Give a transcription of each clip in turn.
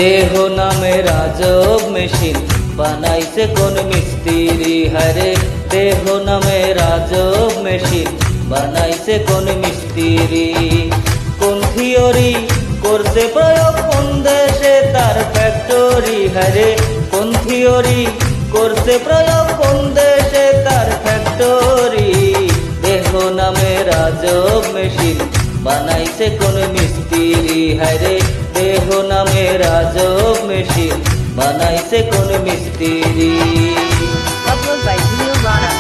দেহ নামের আজব মেশিন বানাইছে কোন মিস্ত্রি। হারে দেহ নামের আজব মেশিন বানাইছে কোন মিস্ত্রি। কোন থিওরি করছে প্রয়োগ কোন দেশে তার ফ্যাক্টরি। হারে কোন থিওরি করছে প্রয়োগ কোন দেশে তার ফ্যাক্টরি। দেহ নামের আজব মেশিন বানাইছে কোন মিস্ত্রি। হারে দেহ নামের আজব মেশিন বানাইছে কোন মিস্ত্রি। Upload by Gino Rana.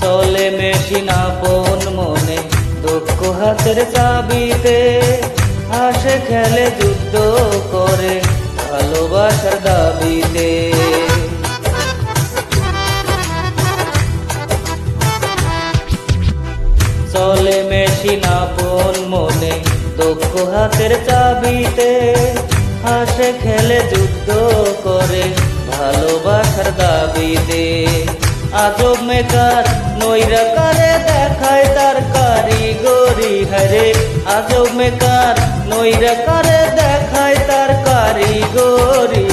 চলে মেশিন আপন মনে দক্ষ হাতের চাবিতে। হাসে খেলে যুদ্ধ করে ভালোবাসার দাবিতে। চলে মেশিন আপন মনে দক্ষ হাতের চাবিতে। হাসে খেলে যুদ্ধ করে ভালোবাসার দাবিতে। আজব মেকার নৈরাকারে দেখায় তার কারিগরি। হারে আজব মেকার নৈরাকারে দেখায় তার কারিগরি।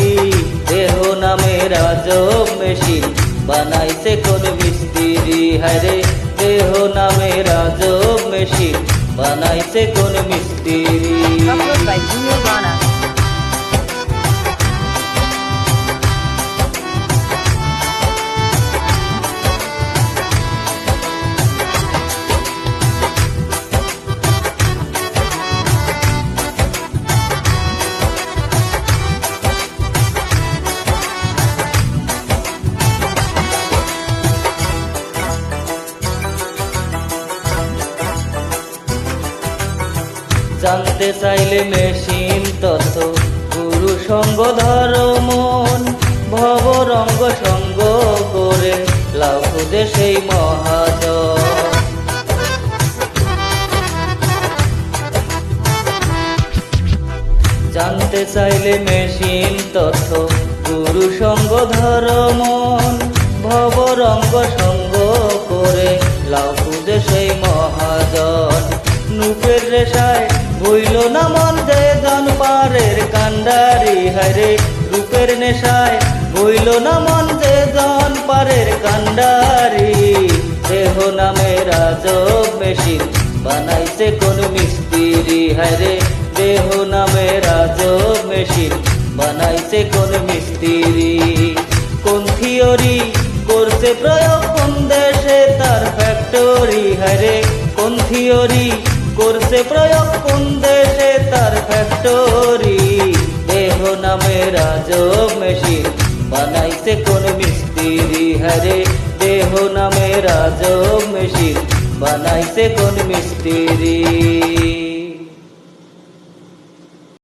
দেহ নামের আজব মেশিন বানাইছে কোন মিস্ত্রি। হারে দেহ নামের আজব মেশিন বানাইছে কোন মিস্ত্রি। Upload by Gino Rana. জানতে চাইলে মেশিন তত গুরু সঙ্গ ধরো মন। ভব রঙ্গ সঙ্গ করে লাভ দেশেই মহাজন। জানতে চাইলে মেশিন তথ্য গুরু সঙ্গ ধরো মন। ভব রঙ্গ সঙ্গ করে লাভ দেশেই মহাজন। নুপের রেশায় হইল না মন যে জন পারের কান্ডারি। হারে রূপের নেশায় হইল না মন যে জন পারের কান্ডারি। দেহ নামের আজব মেশিন বানাইছে কোন মিস্ত্রি। হারে দেহ নামের আজব মেশিন বানাইছে কোন মিস্ত্রি। কোন থিওরি করছে প্রয়োগ কোন দেশে তার ফ্যাক্টরি। হারে কোন থিওরি করছে প্রয়োগ কোন দেশে তার ফ্যাক্টরি। দেহ নামের আজব মেশিন বানাইছে কোন মিস্ত্রি। হারে দেহ নামের আজব মেশিন বানাইছে কোন মিস্ত্রি।